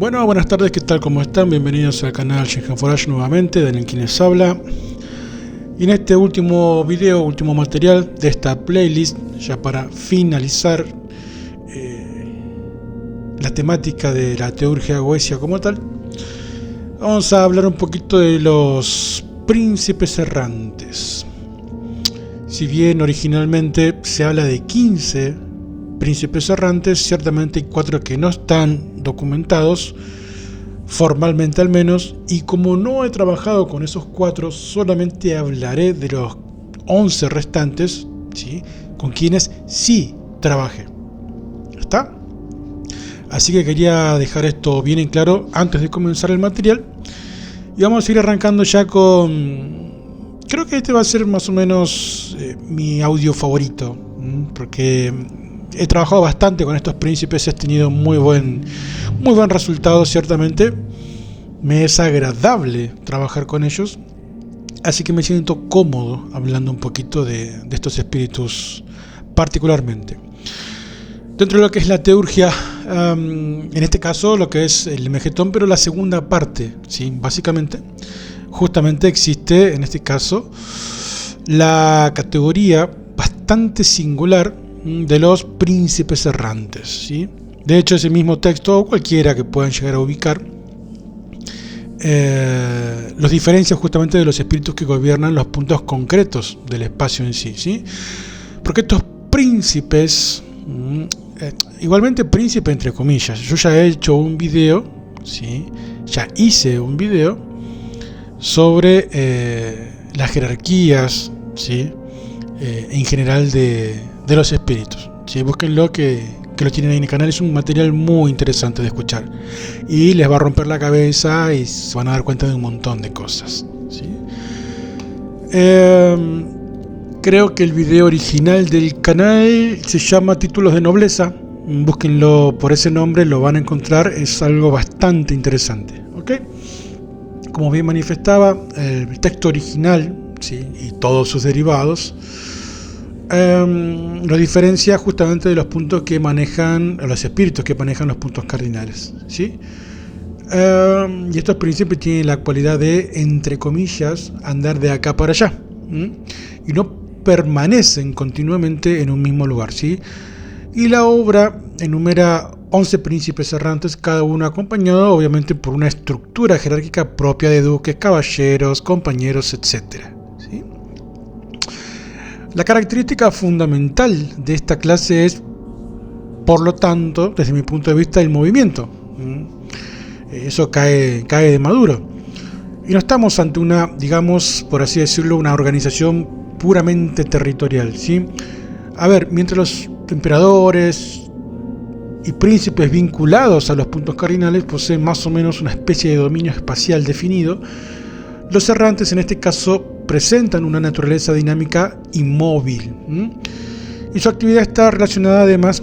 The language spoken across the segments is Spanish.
Bueno, buenas tardes, ¿qué tal? ¿Cómo están? Bienvenidos al canal Shinhan Forage nuevamente, Daniel quien les habla. Y en este último video, último material de esta playlist, ya para finalizar la temática de la teurgia goesia como tal, vamos a hablar un poquito de los príncipes errantes. Si bien originalmente se habla de 15 príncipes errantes, ciertamente hay 4 que no están documentados, formalmente al menos, y como no he trabajado con esos 4, solamente hablaré de los 11 restantes, ¿sí?, con quienes sí trabajé. ¿Está? Así que quería dejar esto bien en claro antes de comenzar el material. Y vamos a ir arrancando ya con... Creo que este va a ser más o menos mi audio favorito, porque he trabajado bastante con estos príncipes, he tenido muy buen resultado, ciertamente. Me es agradable trabajar con ellos, así que me siento cómodo hablando un poquito de estos espíritus particularmente. Dentro de lo que es la teurgia, en este caso lo que es el Mejetón, pero la segunda parte, ¿sí? Básicamente, justamente existe en este caso la categoría bastante singular de los príncipes errantes, ¿sí? De hecho, ese mismo texto, o cualquiera que puedan llegar a ubicar, los diferencia justamente de los espíritus que gobiernan los puntos concretos del espacio en sí, ¿sí? Porque estos príncipes, igualmente príncipe entre comillas, yo ya he hecho un video, ¿sí? Ya hice un video sobre las jerarquías, ¿sí?, en general de los espíritus, ¿sí? Búsquenlo que lo tienen ahí en el canal, es un material muy interesante de escuchar y les va a romper la cabeza y se van a dar cuenta de un montón de cosas, ¿sí? Creo que el video original del canal se llama Títulos de Nobleza, búsquenlo por ese nombre, lo van a encontrar, es algo bastante interesante, ¿ok? Como bien manifestaba, el texto original, ¿sí?, y todos sus derivados lo diferencia justamente de los puntos que manejan, los espíritus que manejan los puntos cardinales, ¿sí? Y estos príncipes tienen la cualidad de, entre comillas, andar de acá para allá, y no permanecen continuamente en un mismo lugar, ¿sí? Y la obra enumera 11 príncipes errantes, cada uno acompañado obviamente por una estructura jerárquica propia de duques, caballeros, compañeros, etc. ¿Sí? La característica fundamental de esta clase es, por lo tanto, desde mi punto de vista, el movimiento. Eso cae de maduro. Y no estamos ante una, digamos, por así decirlo, una organización puramente territorial, ¿sí? A ver, mientras los emperadores y príncipes vinculados a los puntos cardinales poseen más o menos una especie de dominio espacial definido, los errantes en este caso presentan una naturaleza dinámica inmóvil, y su actividad está relacionada además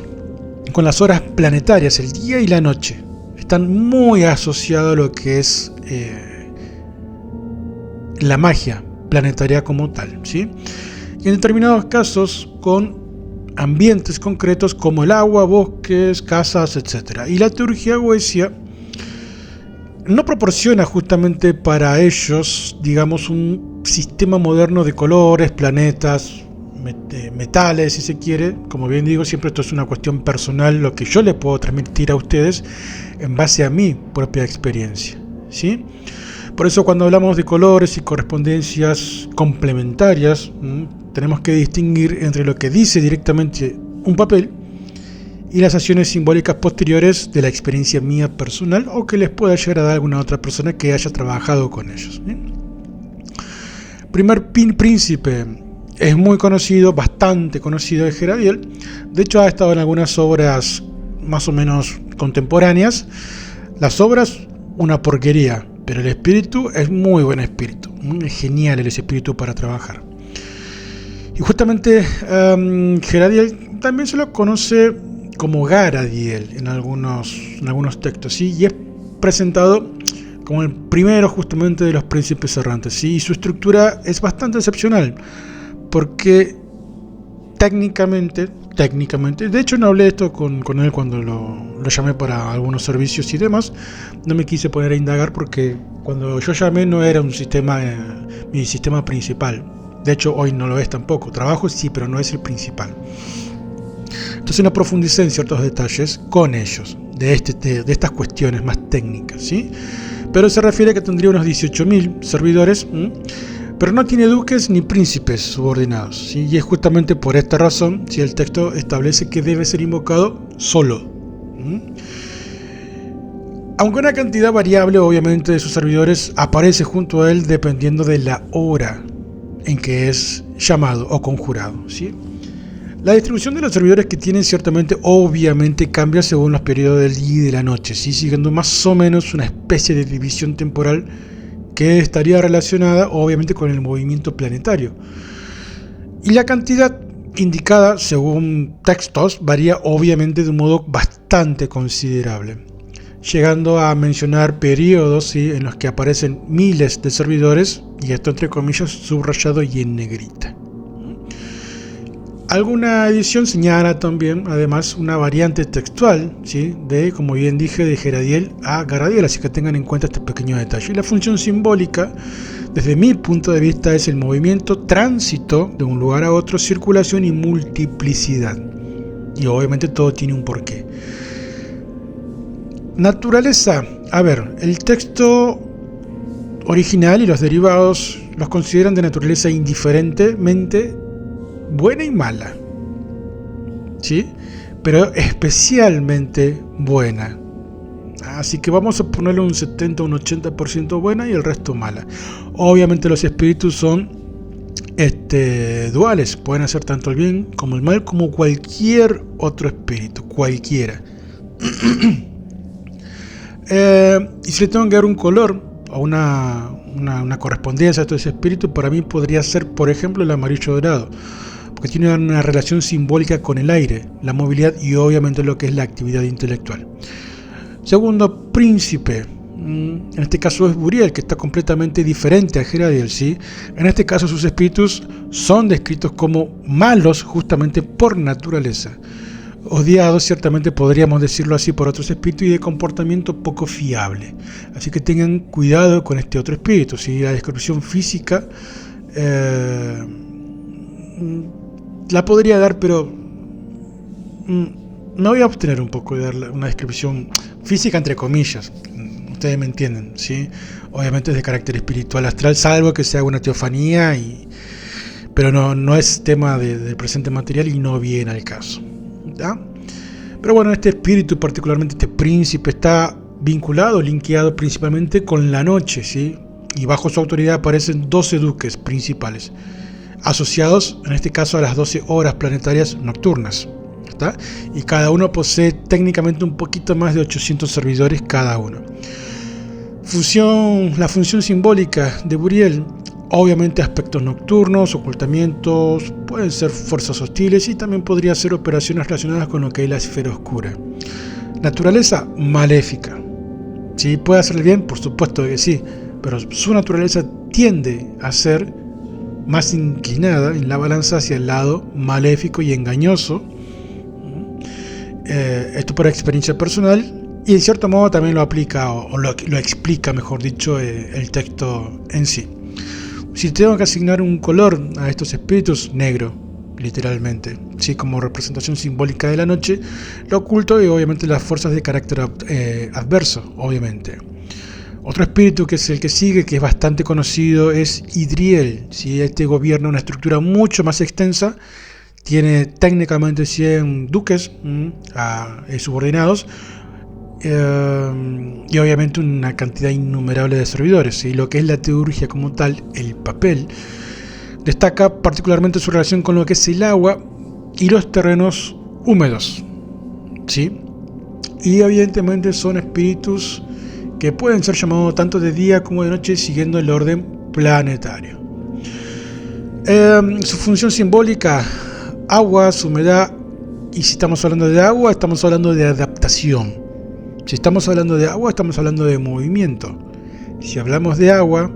con las horas planetarias, el día y la noche. Están muy asociados a lo que es la magia planetaria como tal, ¿sí? Y en determinados casos con ambientes concretos como el agua, bosques, casas, etc. Y la teurgia goesia no proporciona justamente para ellos, digamos, un sistema moderno de colores, planetas, metales, si se quiere. Como bien digo, siempre esto es una cuestión personal, lo que yo les puedo transmitir a ustedes en base a mi propia experiencia, ¿sí? Por eso cuando hablamos de colores y correspondencias complementarias, tenemos que distinguir entre lo que dice directamente un papel y las acciones simbólicas posteriores de la experiencia mía personal o que les pueda llegar a dar alguna otra persona que haya trabajado con ellos, ¿sí? Primer príncipe es muy conocido, bastante conocido, de Geradiel. De hecho ha estado en algunas obras más o menos contemporáneas. Las obras, una porquería, pero el espíritu es muy buen espíritu, es genial el espíritu para trabajar. Y justamente Geradiel también se lo conoce como Garadiel en algunos textos, ¿sí? Y es presentado como el primero justamente de los príncipes errantes, ¿sí? Y su estructura es bastante excepcional, porque técnicamente técnicamente. De hecho, no hablé esto con él cuando lo llamé para algunos servicios y demás. No me quise poner a indagar porque cuando yo llamé no era un sistema, mi sistema principal. De hecho, hoy no lo es tampoco. Trabajo sí, pero no es el principal. Entonces no profundicé en ciertos detalles con ellos, de estas cuestiones más técnicas, ¿sí? Pero se refiere a que tendría unos 18.000 servidores, pero no tiene duques ni príncipes subordinados, ¿sí? Y es justamente por esta razón si el texto establece que debe ser invocado solo. Aunque una cantidad variable obviamente de sus servidores aparece junto a él dependiendo de la hora en que es llamado o conjurado, ¿sí? La distribución de los servidores que tienen ciertamente obviamente cambia según los periodos del día y de la noche, ¿sí? Siguiendo más o menos una especie de división temporal que estaría relacionada obviamente con el movimiento planetario. Y la cantidad indicada según textos varía obviamente de un modo bastante considerable, llegando a mencionar periodos, ¿sí?, en los que aparecen miles de servidores, y esto entre comillas subrayado y en negrita. Alguna edición señala también, además, una variante textual, ¿sí?, de, como bien dije, de Geradiel a Garadiel, así que tengan en cuenta este pequeño detalle. Y la función simbólica, desde mi punto de vista, es el movimiento, tránsito de un lugar a otro, circulación y multiplicidad. Y obviamente todo tiene un porqué. Naturaleza. A ver, el texto original y los derivados los consideran de naturaleza indiferentemente buena y mala, ¿sí? Pero especialmente buena. Así que vamos a ponerle un 70 o un 80% buena y el resto mala. Obviamente los espíritus son duales, pueden hacer tanto el bien como el mal, como cualquier otro espíritu, cualquiera. Y si le tengo que dar un color o una correspondencia a estos espíritus, para mí podría ser, por ejemplo, el amarillo dorado, porque tiene una relación simbólica con el aire, la movilidad y obviamente lo que es la actividad intelectual. Segundo, príncipe. En este caso es Buriel, que está completamente diferente a Geradiel, ¿sí? En este caso sus espíritus son descritos como malos justamente por naturaleza. Odiados, ciertamente podríamos decirlo así, por otros espíritus y de comportamiento poco fiable. Así que tengan cuidado con este otro espíritu, ¿sí? La descripción física la podría dar, pero me voy a abstener un poco de dar una descripción física entre comillas. Ustedes me entienden, ¿sí? Obviamente es de carácter espiritual astral, salvo que sea una teofanía, pero no es tema del presente material y no viene al caso, ¿ya? Pero bueno, este espíritu, particularmente este príncipe, está vinculado, linkeado principalmente con la noche, ¿sí? Y bajo su autoridad aparecen 12 duques principales, asociados en este caso a las 12 horas planetarias nocturnas, ¿está? Y cada uno posee técnicamente un poquito más de 800 servidores cada uno. La función simbólica de Buriel, obviamente aspectos nocturnos, ocultamientos, pueden ser fuerzas hostiles y también podría ser operaciones relacionadas con lo que es la esfera oscura. Naturaleza maléfica. ¿Sí? ¿Puede hacerle bien? Por supuesto que sí, pero su naturaleza tiende a ser más inclinada en la balanza hacia el lado maléfico y engañoso. Esto por experiencia personal. Y en cierto modo también lo aplica, o lo explica, mejor dicho, el texto en sí. Si tengo que asignar un color a estos espíritus, negro, literalmente, ¿sí? Como representación simbólica de la noche, lo oculto y obviamente las fuerzas de carácter adverso, obviamente. Otro espíritu que es el que sigue, que es bastante conocido, es Idriel, ¿sí? Este gobierna una estructura mucho más extensa, tiene técnicamente 100 duques subordinados, y obviamente una cantidad innumerable de servidores, y lo que es la teurgia como tal, el papel, destaca particularmente su relación con lo que es el agua y los terrenos húmedos, ¿sí? Y evidentemente son espíritus que pueden ser llamados tanto de día como de noche siguiendo el orden planetario. Su función simbólica: agua, humedad, y si estamos hablando de agua, estamos hablando de adaptación. Si estamos hablando de agua, estamos hablando de movimiento. Si hablamos de agua,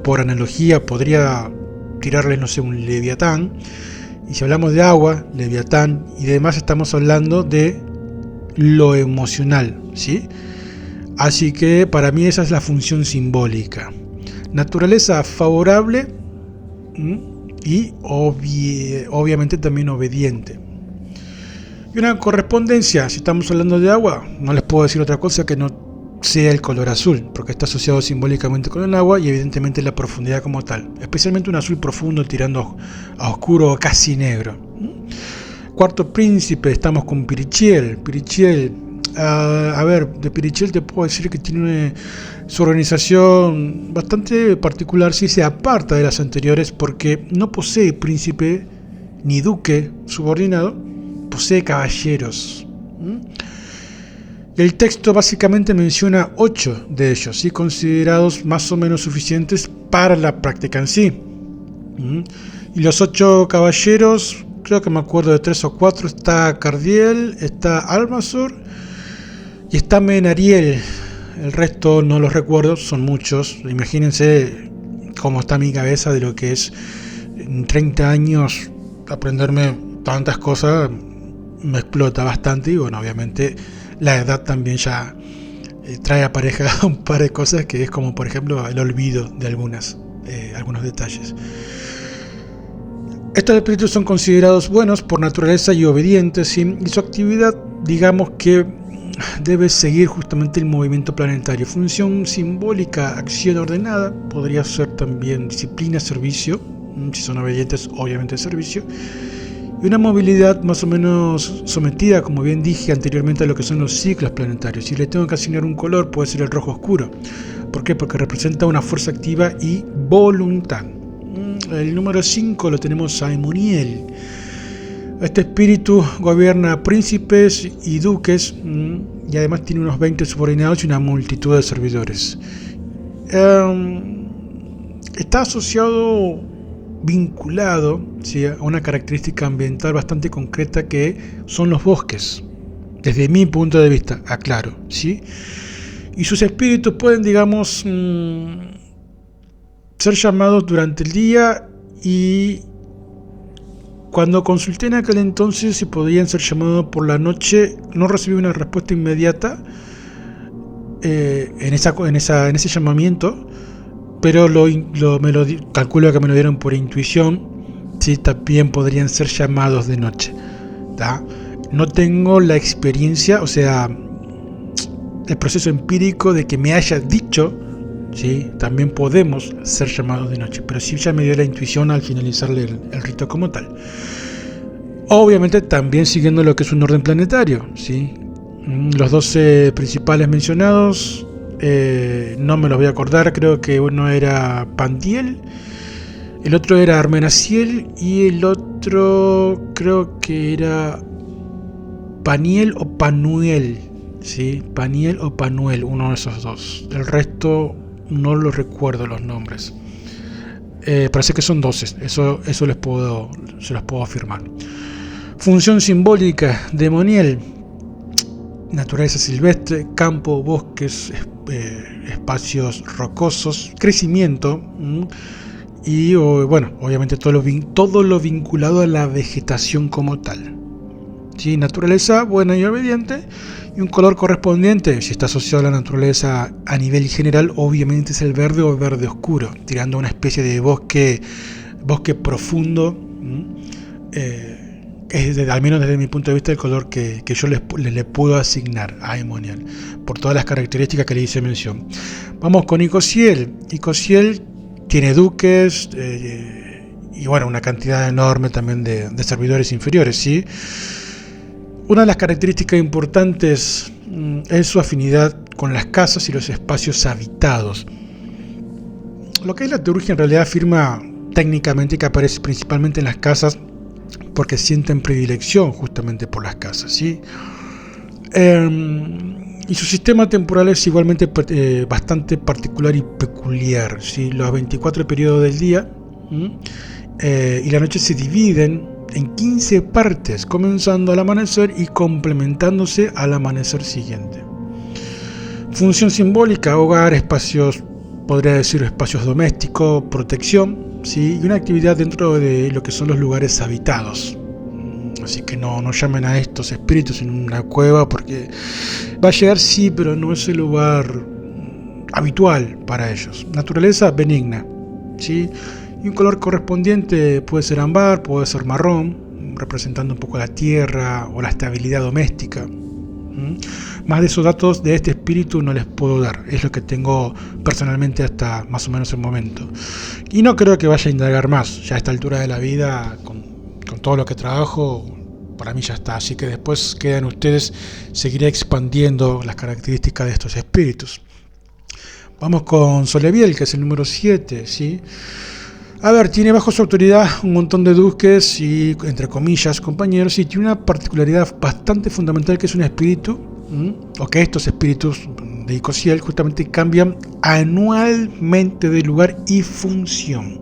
por analogía podría tirarles, no sé, un leviatán, Y si hablamos de agua, Leviatán y demás, estamos hablando de lo emocional, ¿sí? Así que para mí esa es la función simbólica. Naturaleza favorable y obviamente también obediente. Y una correspondencia, si estamos hablando de agua, no les puedo decir otra cosa que no sea el color azul, porque está asociado simbólicamente con el agua y evidentemente la profundidad como tal, especialmente un azul profundo tirando a oscuro o casi negro. Cuarto príncipe, estamos con Pirichiel. A ver, de Pirichiel te puedo decir que tiene su organización bastante particular, si se aparta de las anteriores, porque no posee príncipe ni duque subordinado, posee caballeros. El texto básicamente menciona 8 de ellos, ¿sí? Considerados más o menos suficientes para la práctica en sí. Y los 8 caballeros, creo que me acuerdo de 3 o 4, está Cardiel, está Almazor y está Menariel. El resto no los recuerdo, son muchos. Imagínense cómo está mi cabeza de lo que es en 30 años aprenderme tantas cosas, me explota bastante y bueno, obviamente la edad también ya trae aparejada un par de cosas que es como por ejemplo el olvido de algunos detalles. Estos espíritus son considerados buenos por naturaleza y obedientes, ¿sí? Y su actividad, digamos que debe seguir justamente el movimiento planetario. Función simbólica, acción ordenada, podría ser también disciplina, servicio, si son obedientes obviamente servicio. Y una movilidad más o menos sometida, como bien dije anteriormente, a lo que son los ciclos planetarios. Si le tengo que asignar un color, puede ser el rojo oscuro. ¿Por qué? Porque representa una fuerza activa y voluntad. El número 5 lo tenemos a Emoniel. Este espíritu gobierna príncipes y duques y además tiene unos 20 subordinados y una multitud de servidores. Está asociado, vinculado, ¿sí?, a una característica ambiental bastante concreta que son los bosques, desde mi punto de vista, aclaro, ¿sí? Y sus espíritus pueden, digamos, ser llamados durante el día, y cuando consulté en aquel entonces si podían ser llamados por la noche, no recibí una respuesta inmediata en ese llamamiento. Pero calculo que me lo dieron por intuición, ¿sí? También podrían ser llamados de noche, ¿tá? No tengo la experiencia, o sea, el proceso empírico de que me haya dicho, ¿sí?, también podemos ser llamados de noche, pero sí ya me dio la intuición al finalizar el rito como tal. Obviamente también siguiendo lo que es un orden planetario, ¿sí? Los 12 principales mencionados, no me los voy a acordar, creo que uno era Pantiel, el otro era Armenaciel y el otro creo que era Paniel o Panuel, ¿sí? Paniel o Panuel, uno de esos dos. El resto no lo recuerdo los nombres. Parece que son 12, eso se los puedo afirmar. Función simbólica de Emoniel: naturaleza silvestre, campo, bosques, espacios rocosos, crecimiento y bueno, obviamente todo lo vinculado a la vegetación como tal. ¿Sí? Naturaleza buena y obediente, y un color correspondiente, si está asociado a la naturaleza a nivel general, obviamente es el verde o verde oscuro, tirando a una especie de bosque profundo. Es al menos desde mi punto de vista el color que yo le puedo asignar a Emoniel, por todas las características que le hice mención. Vamos con Icosiel. Icosiel tiene duques y bueno, una cantidad enorme también de servidores inferiores, ¿sí? Una de las características importantes es su afinidad con las casas y los espacios habitados. Lo que es la teurgia en realidad afirma técnicamente que aparece principalmente en las casas porque sienten predilección justamente por las casas, ¿sí? Y su sistema temporal es igualmente bastante particular y peculiar, ¿sí? Los 24 periodos del día y la noche se dividen en 15 partes, comenzando al amanecer y complementándose al amanecer siguiente. Función simbólica: hogar, espacios, podría decir espacios domésticos, protección. ¿sí? Y una actividad dentro de lo que son los lugares habitados. Así que no llamen a estos espíritus en una cueva, porque va a llegar, sí, pero no es el lugar habitual para ellos. Naturaleza benigna, ¿sí? Y un color correspondiente puede ser ámbar, puede ser marrón, representando un poco la tierra o la estabilidad doméstica. Más de esos datos de este espíritu no les puedo dar, es lo que tengo personalmente hasta más o menos el momento. Y no creo que vaya a indagar más, ya a esta altura de la vida, con todo lo que trabajo, para mí ya está. Así que después quedan ustedes, seguiré expandiendo las características de estos espíritus. Vamos con Soleviel, que es el número 7, ¿sí? A ver, tiene bajo su autoridad un montón de duques y, entre comillas, compañeros, y tiene una particularidad bastante fundamental, que es un espíritu, o que estos espíritus de Icosiel justamente cambian anualmente de lugar y función.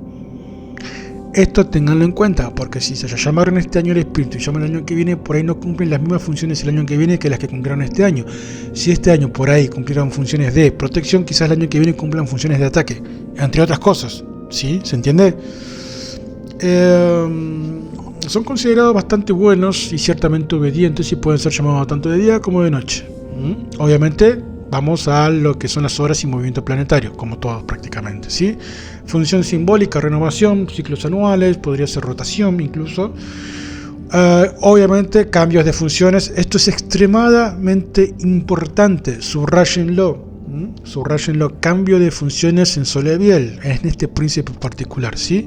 Esto tenganlo en cuenta, porque si se llamaron este año el espíritu y llaman el año que viene, por ahí no cumplen las mismas funciones el año que viene que las que cumplieron este año. Si este año por ahí cumplieron funciones de protección, quizás el año que viene cumplan funciones de ataque, entre otras cosas. ¿Sí? ¿Se entiende? Son considerados bastante buenos y ciertamente obedientes, y pueden ser llamados tanto de día como de noche. Obviamente vamos a lo que son las horas y movimiento planetario, como todos prácticamente, ¿sí? Función simbólica, renovación, ciclos anuales, podría ser rotación incluso. Obviamente cambios de funciones. Esto es extremadamente importante, subrayenlo. Cambio de funciones en Soleviel, en este príncipe particular, ¿sí?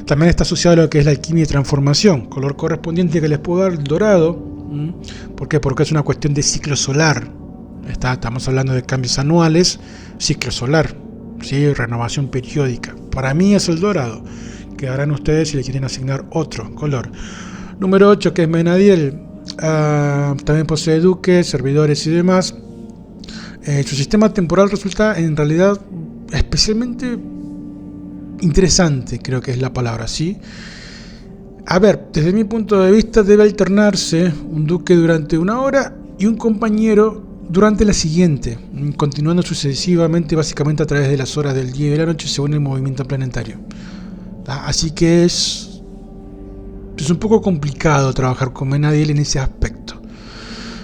También está asociado a lo que es la alquimia y transformación. Color correspondiente que les puedo dar, el dorado. ¿Por qué? Porque es una cuestión de ciclo solar. Estamos hablando de cambios anuales, ciclo solar, ¿sí? Renovación periódica. Para mí es el dorado. Quedarán ustedes si le quieren asignar otro color. Número 8, que es Menadiel. También posee duques, servidores y demás. Su sistema temporal resulta en realidad especialmente interesante, creo que es la palabra, ¿sí? A ver, desde mi punto de vista debe alternarse un duque durante una hora y un compañero durante la siguiente, continuando sucesivamente, básicamente a través de las horas del día y de la noche según el movimiento planetario. Así que es un poco complicado trabajar con Menadiel en ese aspecto.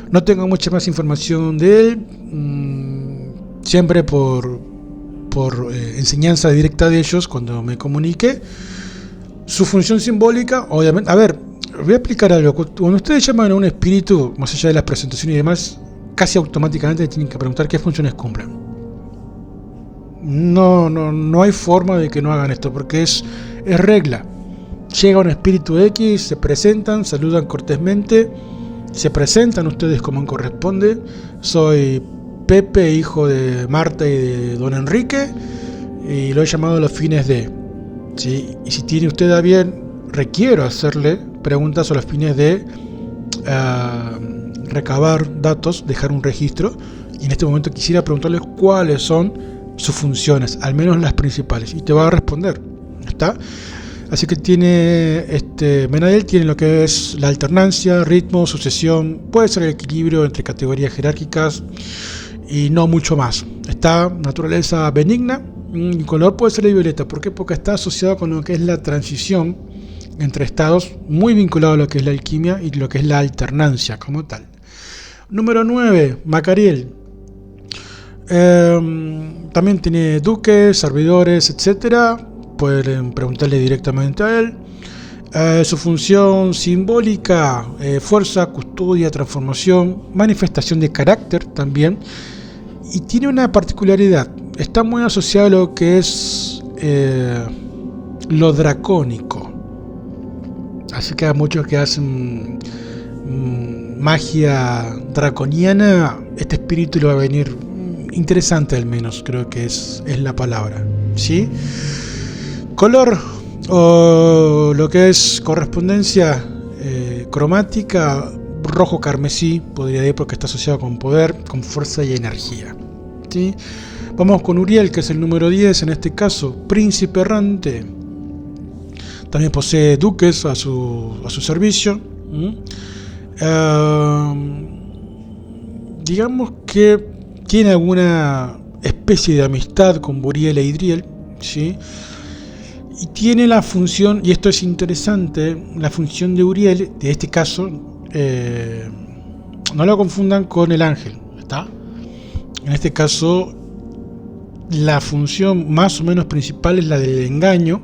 No tengo mucha más información de él, siempre por enseñanza directa de ellos cuando me comuniqué. Su función simbólica, obviamente, a ver, voy a explicar algo. Cuando ustedes llaman a un espíritu, más allá de las presentaciones y demás, casi automáticamente tienen que preguntar qué funciones cumplen. No hay forma de que no hagan esto, porque es regla. Llega un espíritu X, se presentan, saludan cortésmente, se presentan ustedes como corresponde. Soy Pepe, hijo de Marta y de don Enrique, y lo he llamado a los fines de, ¿sí? Y si tiene usted a bien, requiero hacerle preguntas a los fines de recabar datos, dejar un registro, y en este momento quisiera preguntarles cuáles son sus funciones, al menos las principales, y te va a responder. ¿Está? Así que tiene Menadiel tiene lo que es la alternancia, ritmo, sucesión, puede ser el equilibrio entre categorías jerárquicas y no mucho más. Está naturaleza benigna, y color puede ser el violeta. ¿Por qué? Porque está asociado con lo que es la transición entre estados, muy vinculado a lo que es la alquimia y lo que es la alternancia como tal. Número 9, Macariel. También tiene duques, servidores, etcétera. Pueden preguntarle directamente a él. Su función simbólica, fuerza, custodia, transformación, manifestación de carácter también. Y tiene una particularidad, está muy asociado a lo que es lo dracónico. Así que a muchos que hacen magia draconiana, este espíritu le va a venir interesante, al menos creo que es la palabra, ¿sí? Color, o lo que es correspondencia cromática, rojo carmesí, podría decir, porque está asociado con poder, con fuerza y energía, ¿sí? Vamos con Uriel, que es el número 10, en este caso, príncipe errante. También posee duques a su servicio. Digamos que tiene alguna especie de amistad con Buriel e Idriel, ¿sí? Y tiene la función, y esto es interesante, la función de Uriel, de este caso, no lo confundan con el ángel, ¿está? En este caso, la función más o menos principal es la del engaño,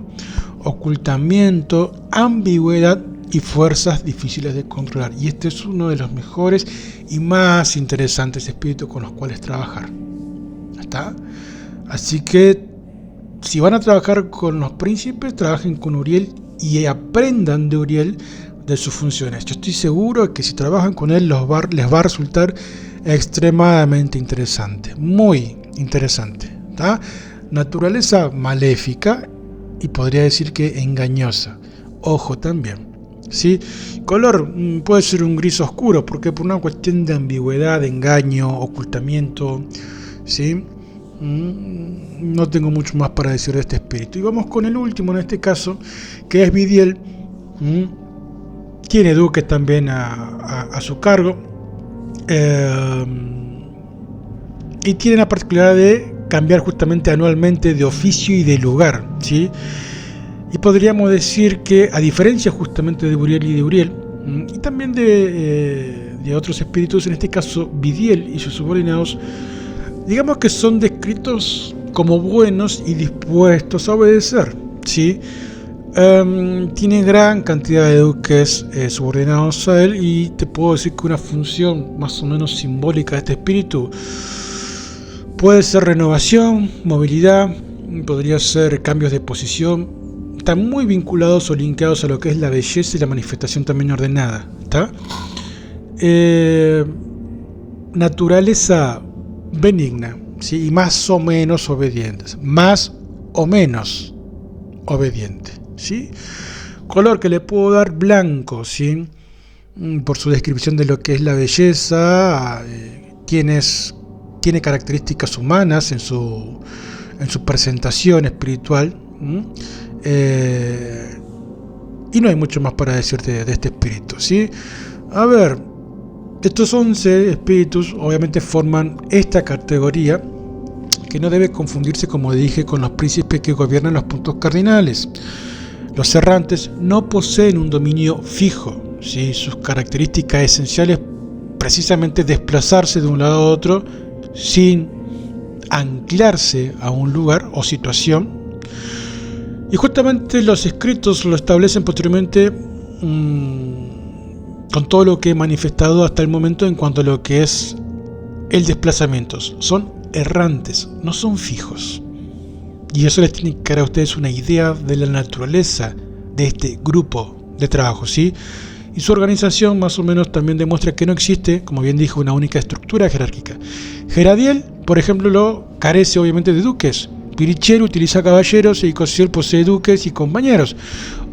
ocultamiento, ambigüedad y fuerzas difíciles de controlar. Y este es uno de los mejores y más interesantes espíritus con los cuales trabajar. ¿Está? Así que si van a trabajar con los príncipes, trabajen con Uriel y aprendan de Uriel, de sus funciones. Yo estoy seguro que si trabajan con él les va a resultar extremadamente interesante, muy interesante. ¿Tá? Naturaleza maléfica y podría decir que engañosa. Ojo también, ¿sí? Color puede ser un gris oscuro, porque por una cuestión de ambigüedad, de engaño, ocultamiento, ¿sí? No tengo mucho más para decir de este espíritu. Y vamos con el último en este caso, que es Vidiel. Tiene duques también a su cargo. Y tiene la particularidad de cambiar justamente anualmente de oficio y de lugar, ¿sí? Y podríamos decir que, a diferencia justamente de Uriel y de Uriel, y también de otros espíritus, en este caso Vidiel y sus subordinados, digamos que son descritos como buenos y dispuestos a obedecer, ¿sí? Tiene gran cantidad de duques subordinados a él, y te puedo decir que una función más o menos simbólica de este espíritu puede ser renovación, movilidad, podría ser cambios de posición. Están muy vinculados o linkeados a lo que es la belleza y la manifestación también ordenada, ¿está? Naturaleza benigna, ¿sí? Y más o menos obedientes, más o menos obediente, ¿sí? Color que le puedo dar blanco, ¿sí? Por su descripción de lo que es la belleza, tiene características humanas en su presentación espiritual, y no hay mucho más para decir de este espíritu, ¿sí? A ver, estos 11 espíritus obviamente forman esta categoría, que no debe confundirse, como dije, con los príncipes que gobiernan los puntos cardinales. Los errantes no poseen un dominio fijo, ¿sí? Sus características esenciales precisamente desplazarse de un lado a otro sin anclarse a un lugar o situación. Y justamente los escritos lo establecen posteriormente con todo lo que he manifestado hasta el momento en cuanto a lo que es el desplazamiento. Son errantes, no son fijos. Y eso les tiene que dar a ustedes una idea de la naturaleza de este grupo de trabajo, ¿sí? Y su organización más o menos también demuestra que no existe, como bien dijo, una única estructura jerárquica. Geradiel, por ejemplo, carece obviamente de duques. Pirichel utiliza caballeros y Cosiel posee duques y compañeros.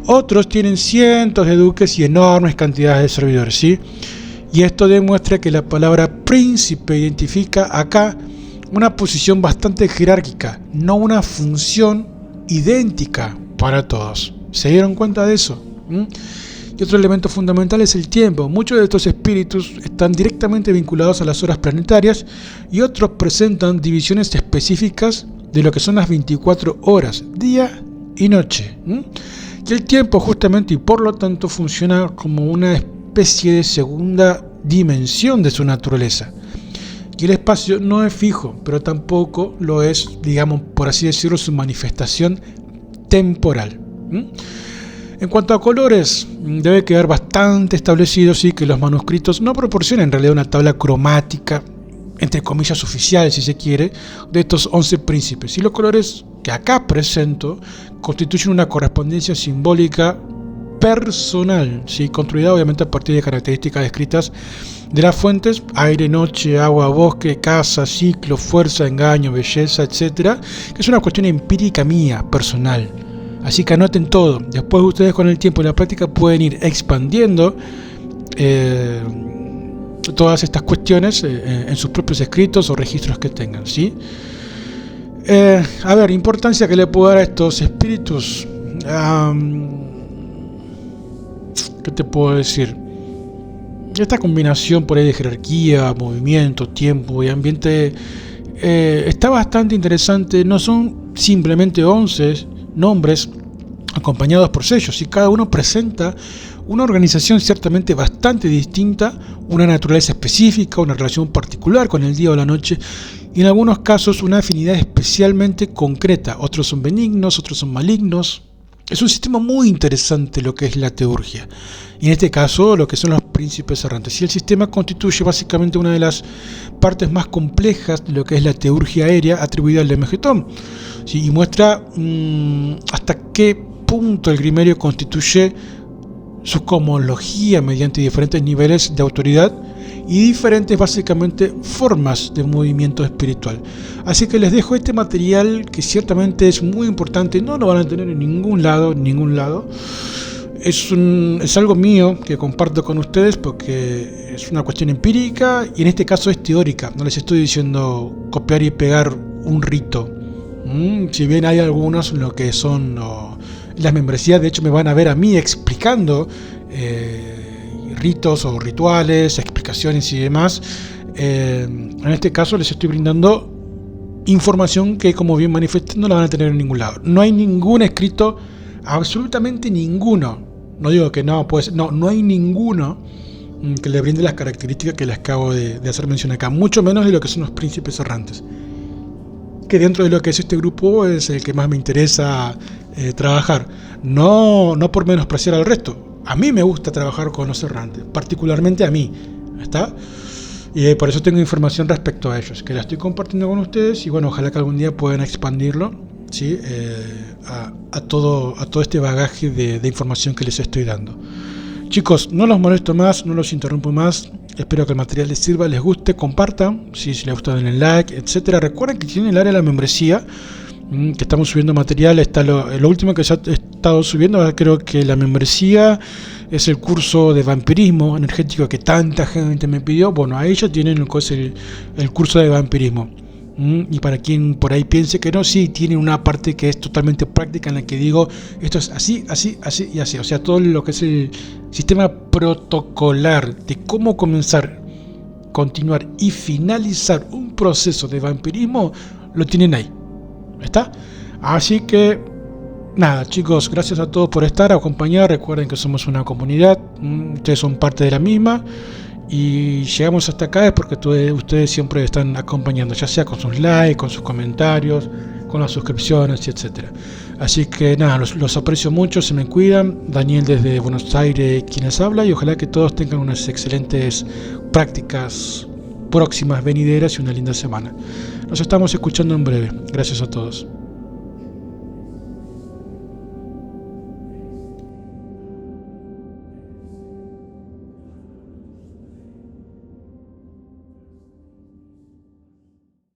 Otros tienen cientos de duques y enormes cantidades de servidores, ¿sí? Y esto demuestra que la palabra príncipe identifica acá una posición bastante jerárquica, no una función idéntica para todos. ¿Se dieron cuenta de eso? Y otro elemento fundamental es el tiempo. Muchos de estos espíritus están directamente vinculados a las horas planetarias y otros presentan divisiones específicas de lo que son las 24 horas, día y noche. Y el tiempo justamente y por lo tanto funciona como una especie de segunda dimensión de su naturaleza. Y el espacio no es fijo, pero tampoco lo es, digamos, por así decirlo, su manifestación temporal. En cuanto a colores, debe quedar bastante establecido, sí, que los manuscritos no proporcionan en realidad una tabla cromática, entre comillas oficial, si se quiere, de estos 11 príncipes. Y los colores que acá presento constituyen una correspondencia simbólica personal, ¿sí? Construida obviamente a partir de características descritas de las fuentes: aire, noche, agua, bosque, casa, ciclo, fuerza, engaño, belleza, etcétera, que es una cuestión empírica mía, personal. Así que anoten todo. Después ustedes con el tiempo y la práctica pueden ir expandiendo todas estas cuestiones en sus propios escritos o registros que tengan, ¿sí? A ver, importancia que le puedo dar a estos espíritus. ¿Qué te puedo decir? Esta combinación por ahí de jerarquía, movimiento, tiempo y ambiente está bastante interesante. No son simplemente 11 nombres, acompañados por sellos, y cada uno presenta una organización ciertamente bastante distinta, una naturaleza específica, una relación particular con el día o la noche, y en algunos casos una afinidad especialmente concreta. Otros son benignos, otros son malignos. Es un sistema muy interesante lo que es la teurgia, y en este caso lo que son los príncipes errantes. Y el sistema constituye básicamente una de las partes más complejas de lo que es la teurgia aérea atribuida al de Megetón, ¿sí? Y muestra hasta qué punto el Grimerio constituye su cosmología mediante diferentes niveles de autoridad y diferentes básicamente formas de movimiento espiritual. Así que les dejo este material que ciertamente es muy importante, no lo van a tener en ningún lado. Es algo mío que comparto con ustedes porque es una cuestión empírica y en este caso es teórica. No les estoy diciendo copiar y pegar un rito. Si bien hay algunos en lo que son las membresías, de hecho me van a ver a mí explicando ritos o rituales, explicaciones y demás. En este caso les estoy brindando información que, como bien manifesté, no la van a tener en ningún lado. No hay ningún escrito, absolutamente ninguno. No digo que no, pues no hay ninguno que le brinde las características que les acabo de hacer mención acá, mucho menos de lo que son los príncipes errantes, que dentro de lo que es este grupo es el que más me interesa trabajar. No por menospreciar al resto. A mí me gusta trabajar con los errantes, particularmente a mí, ¿está? Y por eso tengo información respecto a ellos, que la estoy compartiendo con ustedes, y bueno, ojalá que algún día puedan expandirlo, ¿sí? A todo este bagaje de información que les estoy dando. Chicos, no los molesto más, no los interrumpo más. Espero que el material les sirva, les guste, compartan, si les gusta denle like, etcétera. Recuerden que tienen el área de la membresía, que estamos subiendo material. Está lo último que ya he estado subiendo, creo que la membresía es el curso de vampirismo energético que tanta gente me pidió. Bueno, ahí ya tienen el curso de vampirismo. Y para quien por ahí piense que no, sí, tiene una parte que es totalmente práctica en la que digo, esto es así, así, así y así. O sea, todo lo que es el sistema protocolar de cómo comenzar, continuar y finalizar un proceso de vampirismo, lo tienen ahí. ¿Está? Así que, nada, chicos, gracias a todos por estar, acompañar. Recuerden que somos una comunidad, ustedes son parte de la misma. Y llegamos hasta acá es porque ustedes siempre están acompañando, ya sea con sus likes, con sus comentarios, con las suscripciones, etcétera. Así que nada, los aprecio mucho, se me cuidan. Daniel desde Buenos Aires quien les habla, y ojalá que todos tengan unas excelentes prácticas próximas, venideras, y una linda semana. Nos estamos escuchando en breve. Gracias a todos.